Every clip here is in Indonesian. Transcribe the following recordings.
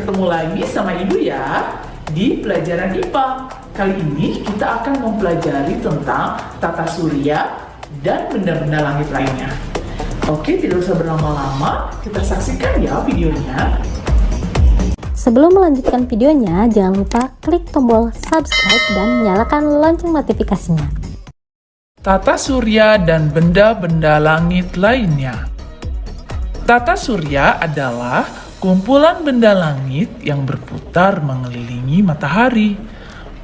Ketemu lagi sama Ibu ya di pelajaran IPA. Kali ini kita akan mempelajari tentang tata surya dan benda-benda langit lainnya. Oke, tidak usah berlama-lama, kita saksikan ya videonya. Sebelum melanjutkan videonya, jangan lupa klik tombol subscribe dan nyalakan lonceng notifikasinya. Tata surya dan benda-benda langit lainnya. Tata surya adalah kumpulan benda langit yang berputar mengelilingi matahari.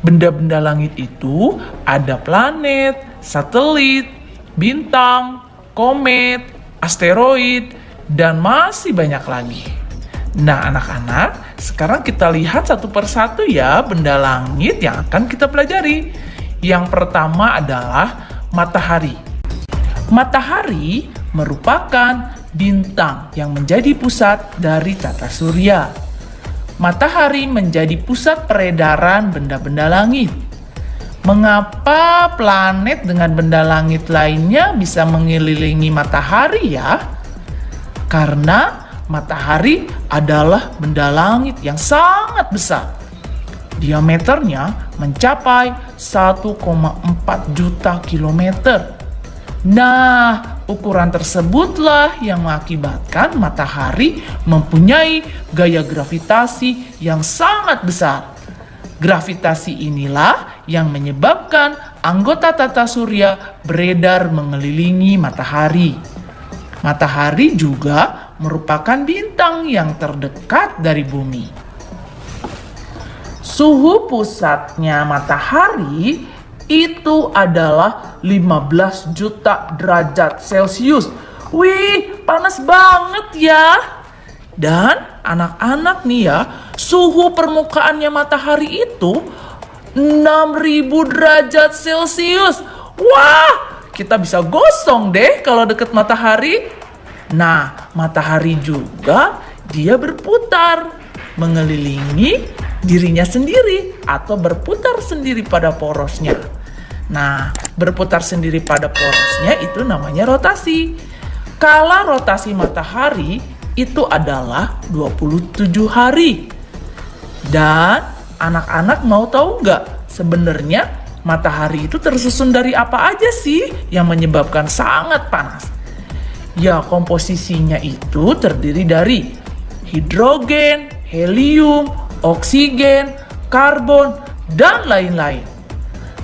Benda-benda langit itu ada planet, satelit, bintang, komet, asteroid, dan masih banyak lagi. Nah, anak-anak, sekarang kita lihat satu persatu ya benda langit yang akan kita pelajari. Yang pertama adalah matahari. Matahari merupakan bintang yang menjadi pusat dari tata surya. Matahari menjadi pusat peredaran benda-benda langit. Mengapa planet dengan benda langit lainnya bisa mengelilingi matahari ya? Karena matahari adalah benda langit yang sangat besar. Diameternya mencapai 1,4 juta kilometer. Nah, ukuran tersebutlah yang mengakibatkan matahari mempunyai gaya gravitasi yang sangat besar. Gravitasi inilah yang menyebabkan anggota tata surya beredar mengelilingi matahari. Matahari juga merupakan bintang yang terdekat dari bumi. Suhu pusatnya matahari itu adalah 15 juta derajat Celcius. Wih, panas banget ya. Dan anak-anak nih ya, suhu permukaannya matahari itu 6.000 derajat Celcius. Wah, kita bisa gosong deh kalau deket matahari. Nah, matahari juga dia berputar mengelilingi dirinya sendiri atau berputar sendiri pada porosnya. Nah, berputar sendiri pada porosnya itu namanya rotasi. Kala rotasi matahari itu adalah 27 hari. Dan anak-anak mau tahu nggak sebenarnya matahari itu tersusun dari apa aja sih yang menyebabkan sangat panas? Ya, komposisinya itu terdiri dari hidrogen, helium, oksigen, karbon, dan lain-lain.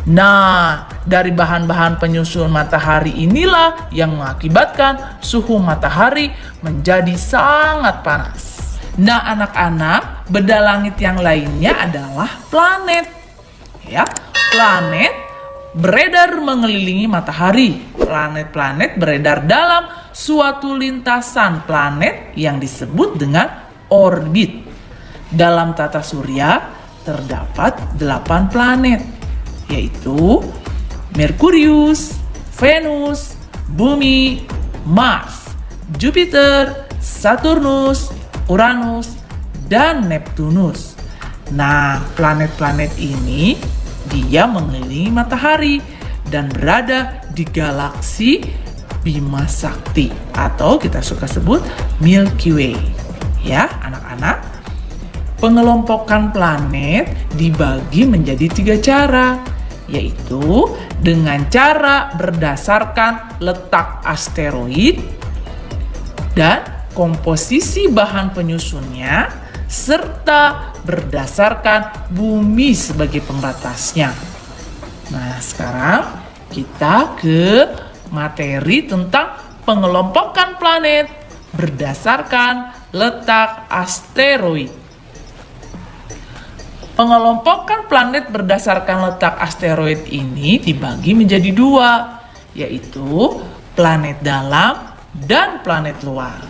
Nah, dari bahan-bahan penyusun matahari inilah yang mengakibatkan suhu matahari menjadi sangat panas. Nah, anak-anak, benda langit yang lainnya adalah planet. Ya, planet beredar mengelilingi matahari. Planet-planet beredar dalam suatu lintasan planet yang disebut dengan orbit. Dalam tata surya terdapat 8 planet, yaitu Merkurius, Venus, Bumi, Mars, Jupiter, Saturnus, Uranus, dan Neptunus. Nah, planet-planet ini dia mengelilingi matahari dan berada di galaksi Bima Sakti atau kita suka sebut Milky Way. Ya, anak-anak. Pengelompokan planet dibagi menjadi 3 cara, yaitu dengan cara berdasarkan letak asteroid dan komposisi bahan penyusunnya, serta berdasarkan bumi sebagai pembatasnya. Nah, sekarang kita ke materi tentang pengelompokan planet berdasarkan letak asteroid. Pengelompokan planet berdasarkan letak asteroid ini dibagi menjadi 2, yaitu planet dalam dan planet luar.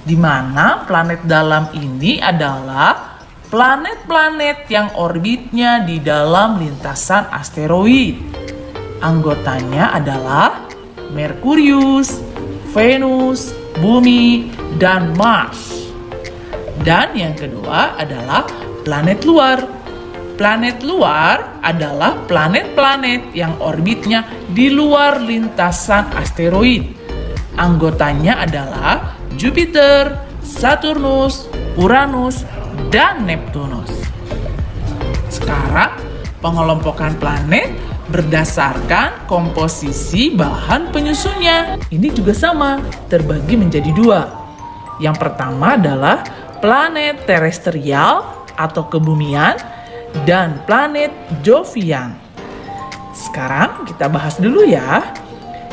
Di mana planet dalam ini adalah planet-planet yang orbitnya di dalam lintasan asteroid. Anggotanya adalah Merkurius, Venus, Bumi, dan Mars. Dan yang kedua adalah planet luar. Planet luar adalah planet-planet yang orbitnya di luar lintasan asteroid. Anggotanya adalah Jupiter, Saturnus, Uranus, dan Neptunus. Sekarang pengelompokan planet berdasarkan komposisi bahan penyusunnya. Ini juga sama, terbagi menjadi dua. Yang pertama adalah planet terestrial atau kebumian dan planet Jovian. Sekarang kita bahas dulu ya.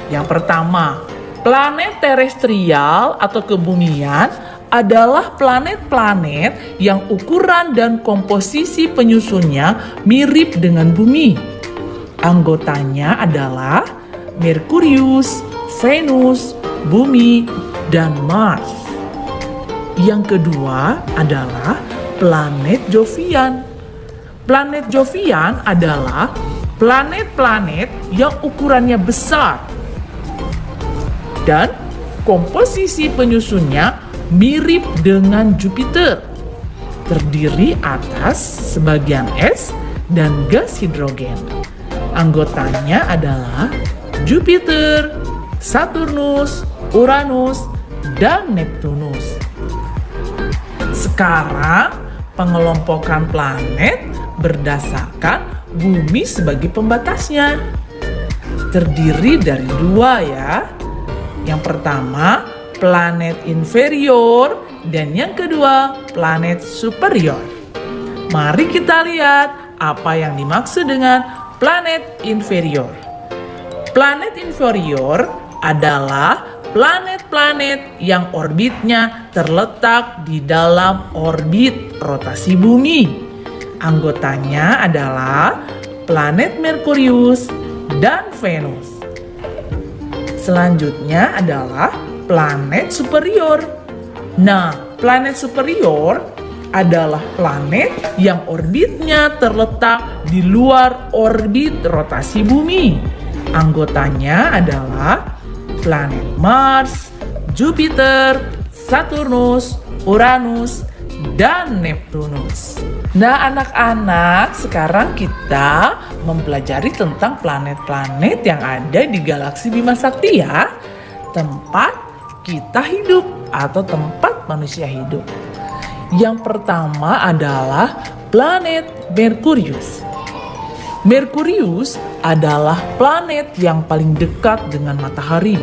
Yang pertama, planet terestrial atau kebumian adalah planet-planet yang ukuran dan komposisi penyusunnya mirip dengan bumi. Anggotanya adalah Merkurius, Venus, Bumi, dan Mars. Yang kedua adalah planet Jovian. Planet Jovian adalah planet-planet yang ukurannya besar dan komposisi penyusunnya mirip dengan Jupiter. Terdiri atas sebagian es dan gas hidrogen. Anggotanya adalah Jupiter, Saturnus, Uranus, dan Neptunus. Sekarang pengelompokan planet berdasarkan bumi sebagai pembatasnya. Terdiri dari dua ya. Yang pertama, planet inferior dan yang kedua, planet superior. Mari kita lihat apa yang dimaksud dengan planet inferior. Planet inferior adalah planet-planet yang orbitnya terletak di dalam orbit rotasi bumi. Anggotanya adalah planet Merkurius dan Venus. Selanjutnya adalah planet superior. Nah, planet superior adalah planet yang orbitnya terletak di luar orbit rotasi bumi. Anggotanya adalah planet Mars, Jupiter, Saturnus, Uranus, dan Neptunus. Nah, anak-anak, sekarang kita mempelajari tentang planet-planet yang ada di galaksi Bima Sakti ya. Tempat kita hidup atau tempat manusia hidup. Yang pertama adalah planet Merkurius. Merkurius adalah planet yang paling dekat dengan matahari.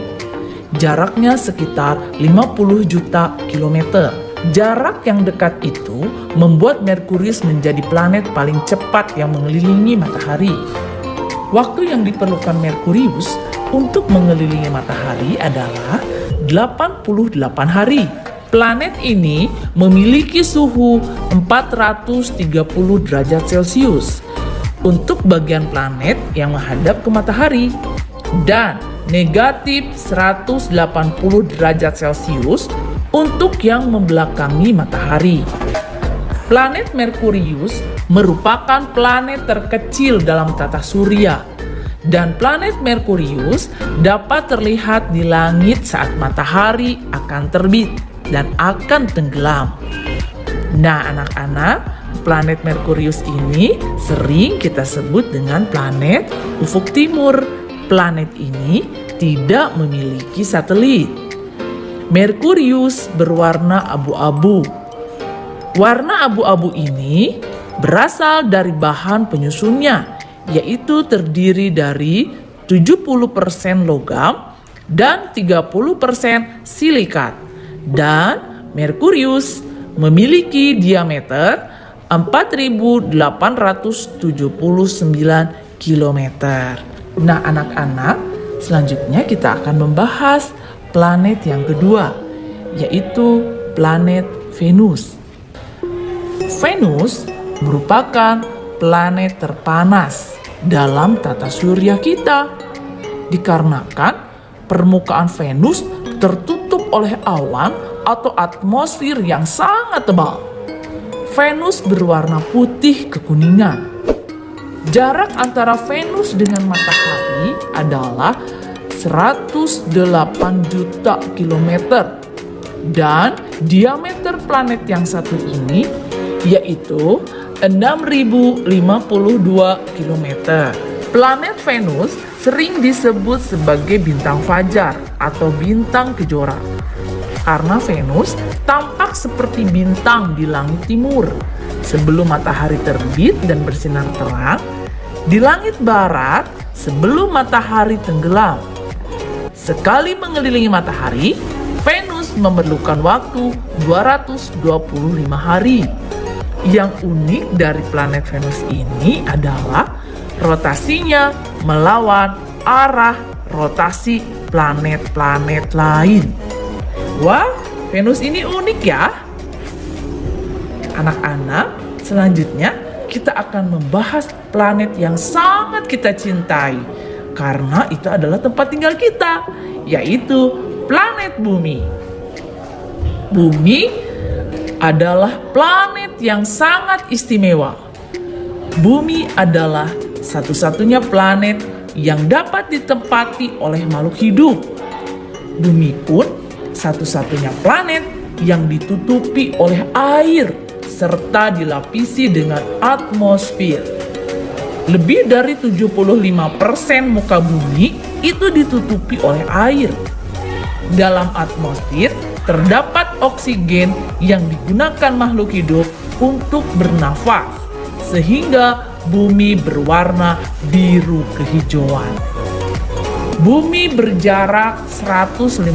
Jaraknya sekitar 50 juta kilometer. Jarak yang dekat itu membuat Merkurius menjadi planet paling cepat yang mengelilingi matahari. Waktu yang diperlukan Merkurius untuk mengelilingi matahari adalah 88 hari. Planet ini memiliki suhu 430 derajat Celcius untuk bagian planet yang menghadap ke matahari dan negatif 180 derajat Celcius untuk yang membelakangi matahari. Planet Merkurius merupakan planet terkecil dalam tata surya dan planet Merkurius dapat terlihat di langit saat matahari akan terbit dan akan tenggelam. Nah, anak-anak, planet Merkurius ini sering kita sebut dengan planet ufuk timur. Planet ini tidak memiliki satelit. Merkurius berwarna abu-abu. Warna abu-abu ini berasal dari bahan penyusunnya, yaitu terdiri dari 70% logam dan 30% silikat. Dan Merkurius memiliki diameter 4.879 km. Nah, anak-anak, selanjutnya kita akan membahas planet yang kedua, yaitu planet Venus. Venus merupakan planet terpanas dalam tata surya kita, dikarenakan permukaan Venus tertutup oleh awan atau atmosfer yang sangat tebal. Venus berwarna putih kekuningan. Jarak antara Venus dengan matahari adalah 108 juta kilometer. Dan diameter planet yang satu ini yaitu 6.052 km. Planet Venus sering disebut sebagai bintang fajar atau bintang kejora. karena Venus tampak seperti bintang di langit timur sebelum matahari terbit dan bersinar terang, di langit barat sebelum matahari tenggelam. Sekali mengelilingi matahari, Venus memerlukan waktu 225 hari. Yang unik dari planet Venus ini adalah rotasinya melawan arah rotasi planet-planet lain. Wah, Venus ini unik ya. Anak-anak, selanjutnya kita akan membahas planet yang sangat kita cintai, karena itu adalah tempat tinggal kita, yaitu planet Bumi. Bumi adalah planet yang sangat istimewa. Bumi adalah satu-satunya planet yang dapat ditempati oleh makhluk hidup. Bumi pun satu-satunya planet yang ditutupi oleh air serta dilapisi dengan atmosfer. Lebih dari 75% muka bumi itu ditutupi oleh air. Dalam atmosfer terdapat oksigen yang digunakan makhluk hidup untuk bernafas, sehingga bumi berwarna biru kehijauan. Bumi berjarak 150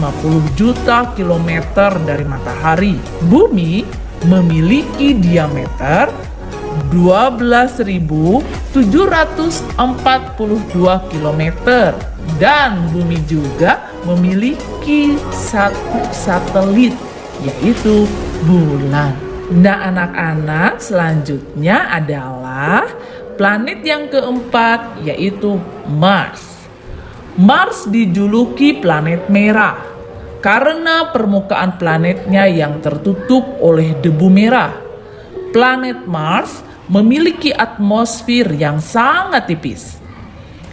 juta kilometer dari matahari. Bumi memiliki diameter 12.742 km dan bumi juga memiliki satu satelit, yaitu bulan. Nah, anak-anak, selanjutnya adalah planet yang keempat, yaitu Mars. Mars dijuluki planet merah karena permukaan planetnya yang tertutup oleh debu merah. Planet Mars memiliki atmosfer yang sangat tipis.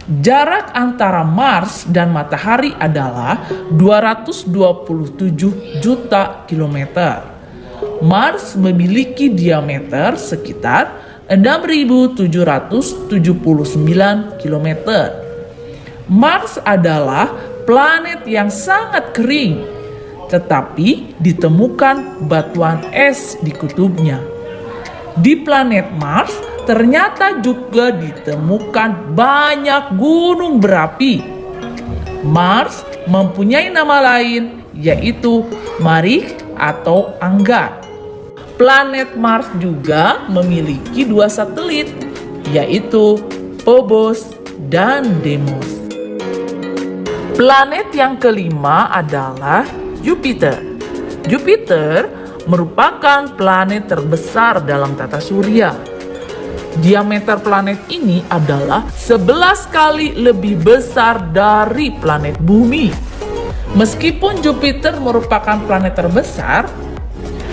Jarak antara Mars dan matahari adalah 227 juta kilometer. Mars memiliki diameter sekitar 6.779 km. Mars adalah planet yang sangat kering, tetapi ditemukan batuan es di kutubnya. Di planet Mars ternyata juga ditemukan banyak gunung berapi. Mars mempunyai nama lain, yaitu Marikh atau Anggar. Planet Mars juga memiliki 2 satelit, yaitu Phobos dan Deimos. Planet yang kelima adalah Jupiter. Jupiter merupakan planet terbesar dalam tata surya. Diameter planet ini adalah 11 kali lebih besar dari planet Bumi. Meskipun Jupiter merupakan planet terbesar,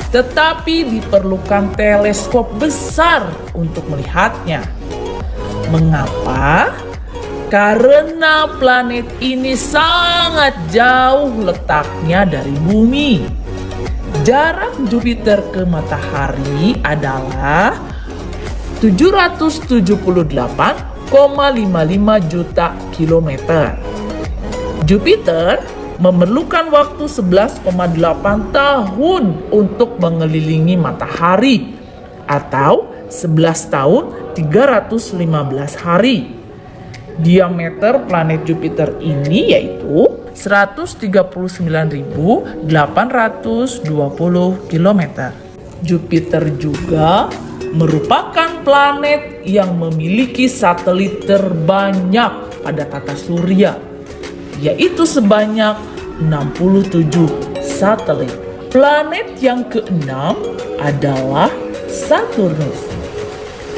tetapi diperlukan teleskop besar untuk melihatnya. Mengapa? Karena planet ini sangat jauh letaknya dari Bumi. Jarak Jupiter ke matahari adalah 778,55 juta kilometer. Jupiter memerlukan waktu 11,8 tahun untuk mengelilingi matahari, atau 11 tahun 315 hari. Diameter planet Jupiter ini yaitu 139.820 km. Jupiter juga merupakan planet yang memiliki satelit terbanyak pada tata surya, yaitu sebanyak 67 satelit. Planet yang keenam adalah Saturnus.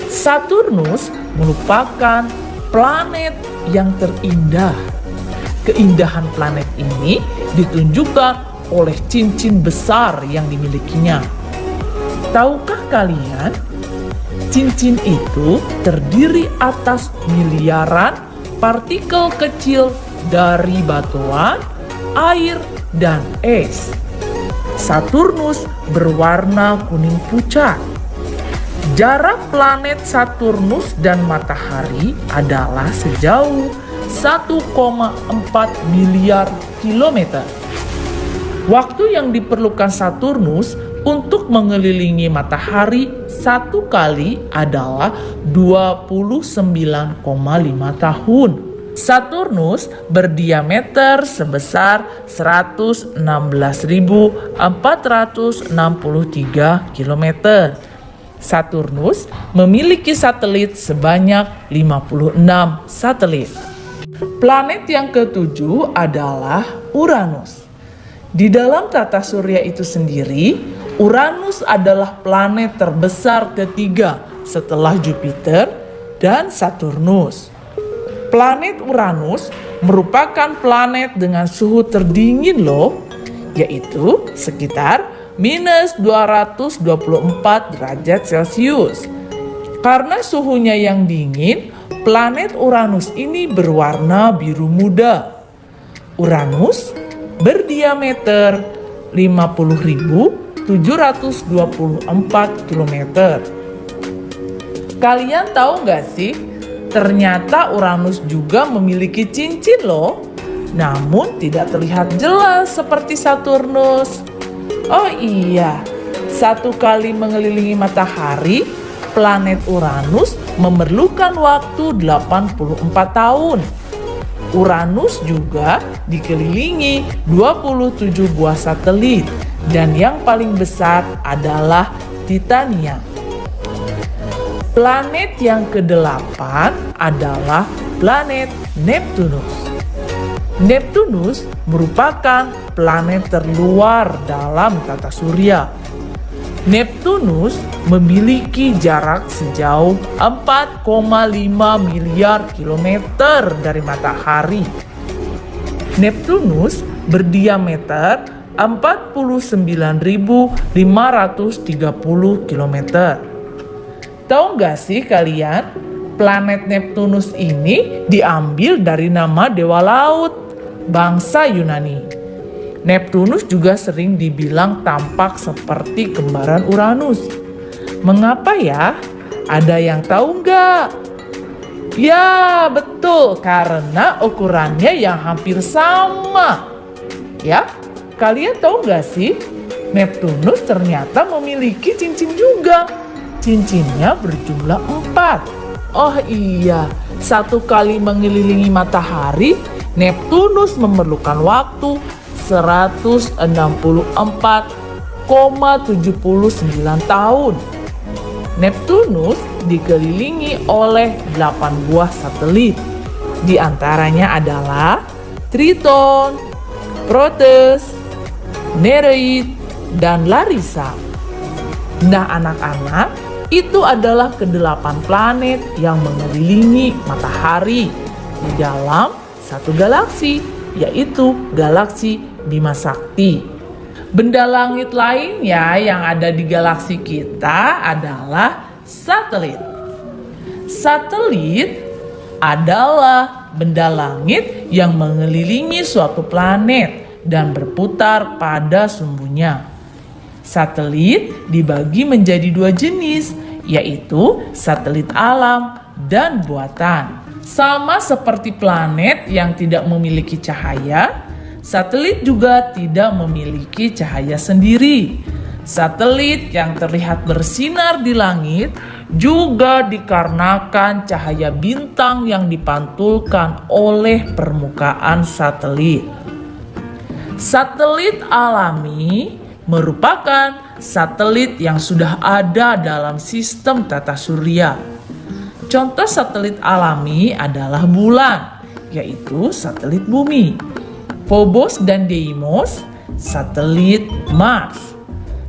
Saturnus merupakan planet yang terindah. Keindahan planet ini ditunjukkan oleh cincin besar yang dimilikinya. Tahukah kalian, cincin itu terdiri atas miliaran partikel kecil dari batuan, air, dan es. Saturnus berwarna kuning pucat. Jarak planet Saturnus dan matahari adalah sejauh 1,4 miliar kilometer. Waktu yang diperlukan Saturnus untuk mengelilingi matahari satu kali adalah 29,5 tahun. Saturnus berdiameter sebesar 116.463 km. Saturnus memiliki satelit sebanyak 56 satelit. Planet yang ketujuh adalah Uranus. Di dalam tata surya itu sendiri, Uranus adalah planet terbesar ketiga setelah Jupiter dan Saturnus. Planet Uranus merupakan planet dengan suhu terdingin loh, yaitu sekitar minus 224 derajat Celcius. Karena suhunya yang dingin, planet Uranus ini berwarna biru muda. Uranus berdiameter 50.724 km. Kalian tahu nggak sih? Ternyata Uranus juga memiliki cincin loh. Namun tidak terlihat jelas seperti Saturnus. Oh iya, satu kali mengelilingi matahari, planet Uranus memerlukan waktu 84 tahun. Uranus juga dikelilingi 27 buah satelit dan yang paling besar adalah Titania. Planet yang ke-8 adalah planet Neptunus. Neptunus merupakan planet terluar dalam tata surya. Neptunus memiliki jarak sejauh 4,5 miliar kilometer dari matahari. Neptunus berdiameter 49.530 km. Tahu nggak sih kalian, planet Neptunus ini diambil dari nama dewa laut, bangsa Yunani. Neptunus juga sering dibilang tampak seperti kembaran Uranus. Mengapa ya? Ada yang tahu nggak? Ya, betul, karena ukurannya yang hampir sama. Ya, kalian tahu nggak sih? Neptunus ternyata memiliki cincin juga. Cincinnya berjumlah 4. Oh iya, satu kali mengelilingi matahari, Neptunus memerlukan waktu 164,79 tahun. Neptunus dikelilingi oleh 8 buah satelit. Di antaranya adalah Triton, Proteus, Nereid, dan Larissa. Nah anak-anak, itu adalah ke-8 planet yang mengelilingi matahari di dalam satu galaksi, yaitu galaksi Bima Sakti. Benda langit lainnya yang ada di galaksi kita adalah satelit. Satelit adalah benda langit yang mengelilingi suatu planet dan berputar pada sumbunya. Satelit dibagi menjadi 2 jenis, yaitu satelit alam dan buatan. Sama seperti planet yang tidak memiliki cahaya, satelit juga tidak memiliki cahaya sendiri. Satelit yang terlihat bersinar di langit juga dikarenakan cahaya bintang yang dipantulkan oleh permukaan satelit. Satelit alami merupakan satelit yang sudah ada dalam sistem tata surya. Contoh satelit alami adalah bulan, yaitu satelit bumi. Phobos dan Deimos, satelit Mars,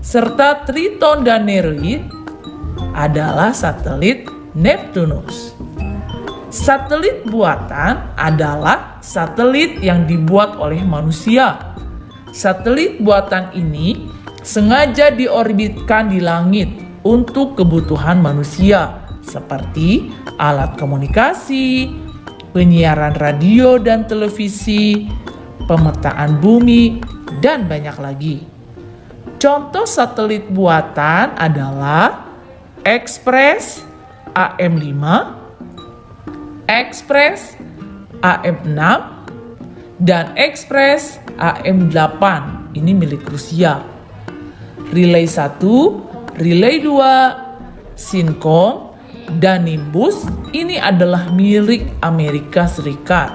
serta Triton dan Nereid adalah satelit Neptunus. Satelit buatan adalah satelit yang dibuat oleh manusia. Satelit buatan ini sengaja diorbitkan di langit untuk kebutuhan manusia, seperti alat komunikasi, penyiaran radio dan televisi, pemetaan bumi, dan banyak lagi. Contoh satelit buatan adalah Express AM5, Express AM6, dan Express AM8. ini milik Rusia. Relay 1, Relay 2, Syncom, dan Nimbus ini adalah milik Amerika Serikat.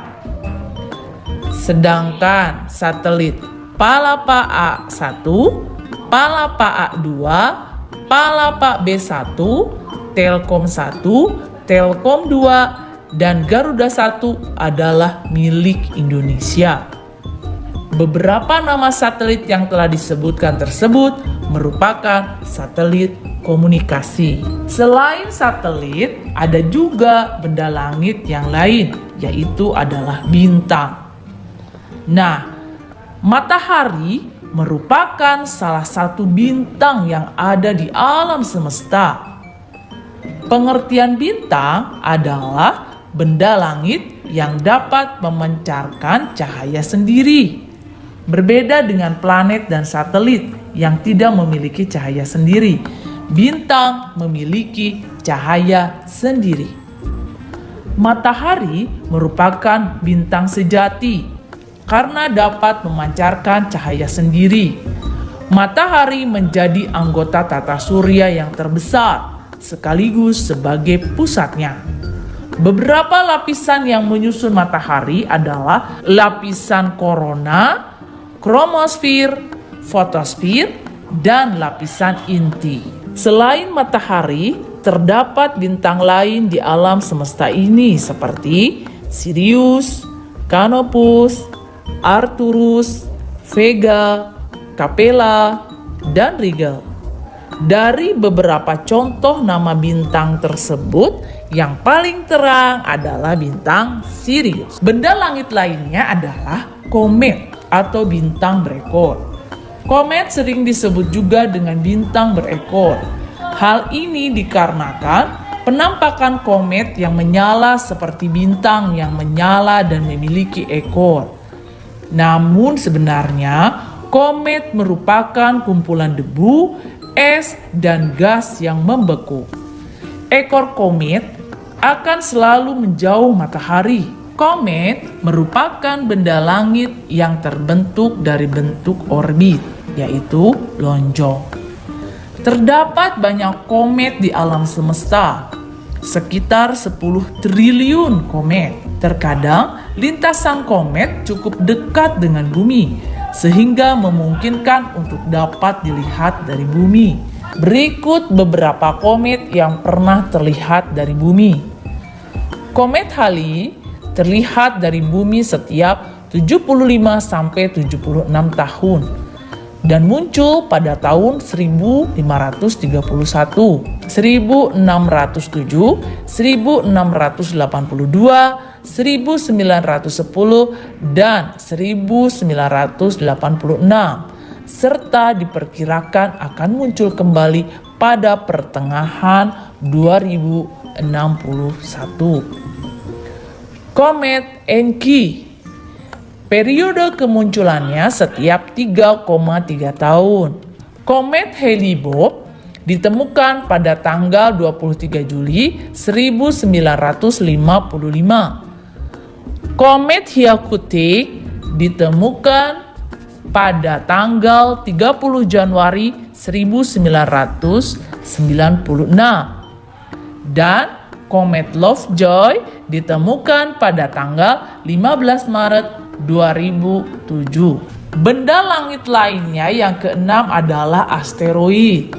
Sedangkan satelit Palapa A1, Palapa A2, Palapa B1, Telkom 1, Telkom 2, dan Garuda 1 adalah milik Indonesia. Beberapa nama satelit yang telah disebutkan tersebut merupakan satelit komunikasi. Selain satelit, ada juga benda langit yang lain, yaitu adalah bintang. Nah, matahari merupakan salah satu bintang yang ada di alam semesta. Pengertian bintang adalah benda langit yang dapat memancarkan cahaya sendiri. Berbeda dengan planet dan satelit yang tidak memiliki cahaya sendiri, bintang memiliki cahaya sendiri. Matahari merupakan bintang sejati karena dapat memancarkan cahaya sendiri. Matahari menjadi anggota tata surya yang terbesar sekaligus sebagai pusatnya. Beberapa lapisan yang menyusun matahari adalah lapisan korona, kromosfer, fotosfer, dan lapisan inti. Selain matahari, terdapat bintang lain di alam semesta ini seperti Sirius, Canopus, Arcturus, Vega, Capella, dan Rigel. Dari beberapa contoh nama bintang tersebut, yang paling terang adalah bintang Sirius. Benda langit lainnya adalah komet atau bintang berekor. Komet sering disebut juga dengan bintang berekor. Hal ini dikarenakan penampakan komet yang menyala seperti bintang yang menyala dan memiliki ekor. Namun sebenarnya komet merupakan kumpulan debu, es, dan gas yang membeku. Ekor komet akan selalu menjauh matahari. Komet merupakan benda langit yang terbentuk dari bentuk orbit, yaitu lonjong. Terdapat banyak komet di alam semesta, sekitar 10 triliun komet. Terkadang lintasan komet cukup dekat dengan bumi, sehingga memungkinkan untuk dapat dilihat dari bumi. Berikut beberapa komet yang pernah terlihat dari bumi. Komet Halley terlihat dari bumi setiap 75-76 tahun dan muncul pada tahun 1531, 1607, 1682, 1910, dan 1986, serta diperkirakan akan muncul kembali pada pertengahan 2061. Komet Encke, periode kemunculannya setiap 3,3 tahun. Komet Hale-Bopp ditemukan pada tanggal 23 Juli 1955. Komet Hyakutake ditemukan pada tanggal 30 Januari 1996. Dan Komet Lovejoy ditemukan pada tanggal 15 Maret 2007. Benda langit lainnya yang keenam adalah asteroid.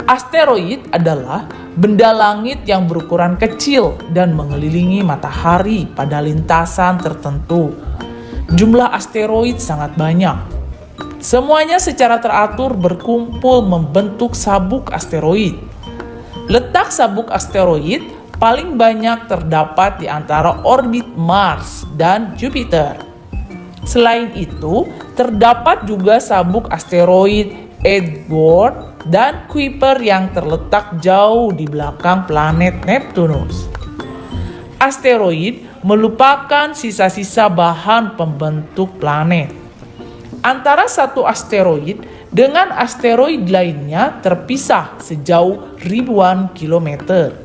Asteroid adalah benda langit yang berukuran kecil dan mengelilingi matahari pada lintasan tertentu. Jumlah asteroid sangat banyak. Semuanya secara teratur berkumpul membentuk sabuk asteroid. Letak sabuk asteroid paling banyak terdapat di antara orbit Mars dan Jupiter. Selain itu, terdapat juga sabuk asteroid Edward dan Kuiper yang terletak jauh di belakang planet Neptunus. Asteroid merupakan sisa-sisa bahan pembentuk planet. Antara satu asteroid dengan asteroid lainnya terpisah sejauh ribuan kilometer.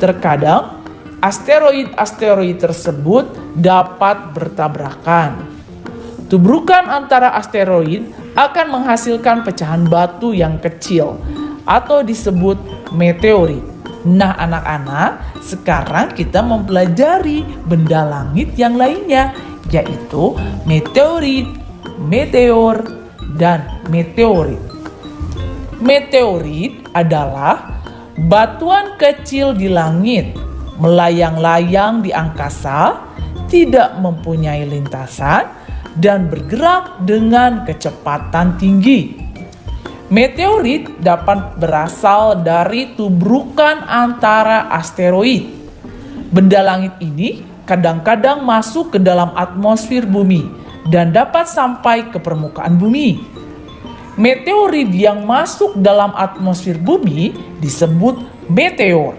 Terkadang, asteroid-asteroid tersebut dapat bertabrakan. Tubrukan antara asteroid akan menghasilkan pecahan batu yang kecil atau disebut meteorit. Nah anak-anak, sekarang kita mempelajari benda langit yang lainnya, yaitu meteorit, meteor, dan meteorit. Meteorit adalah batuan kecil di langit, melayang-layang di angkasa, tidak mempunyai lintasan, dan bergerak dengan kecepatan tinggi. Meteorit dapat berasal dari tubrukan antara asteroid. Benda langit ini kadang-kadang masuk ke dalam atmosfer bumi dan dapat sampai ke permukaan bumi. Meteorit yang masuk dalam atmosfer bumi disebut meteor.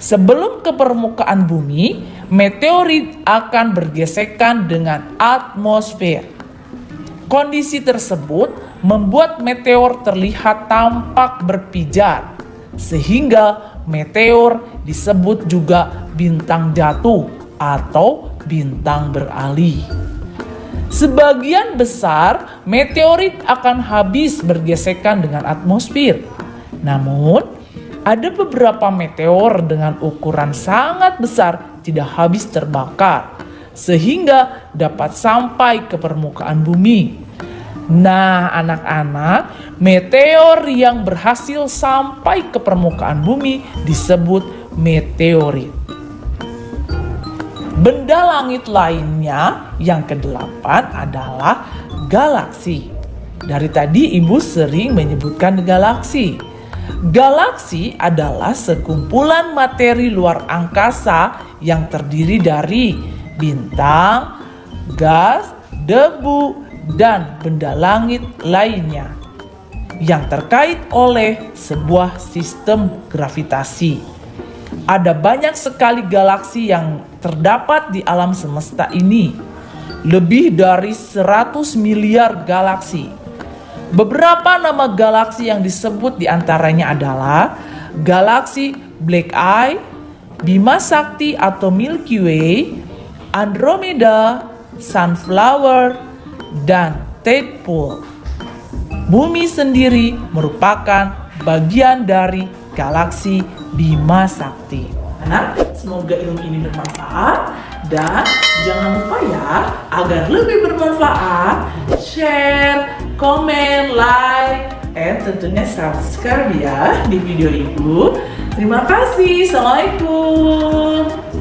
Sebelum ke permukaan bumi, meteorit akan bergesekan dengan atmosfer. Kondisi tersebut membuat meteor terlihat tampak berpijar, sehingga meteor disebut juga bintang jatuh atau bintang beralih. Sebagian besar meteorit akan habis bergesekan dengan atmosfer. Namun, ada beberapa meteor dengan ukuran sangat besar tidak habis terbakar, sehingga dapat sampai ke permukaan bumi. Nah, anak-anak, meteor yang berhasil sampai ke permukaan bumi disebut meteorit. Benda langit lainnya yang kedelapan adalah galaksi. Dari tadi Ibu sering menyebutkan galaksi. Galaksi adalah sekumpulan materi luar angkasa yang terdiri dari bintang, gas, debu, dan benda langit lainnya yang terkait oleh sebuah sistem gravitasi. Ada banyak sekali galaksi yang terdapat di alam semesta ini. Lebih dari 100 miliar galaksi. Beberapa nama galaksi yang disebut diantaranya adalah galaksi Black Eye, Bima Sakti atau Milky Way, Andromeda, Sunflower, dan Tadpole. Bumi sendiri merupakan bagian dari galaksi Bima Sakti. Anak, semoga ilmu ini bermanfaat dan jangan lupa ya, agar lebih bermanfaat, share, komen, like, and tentunya subscribe ya di video Ibu. Terima kasih. Assalamualaikum.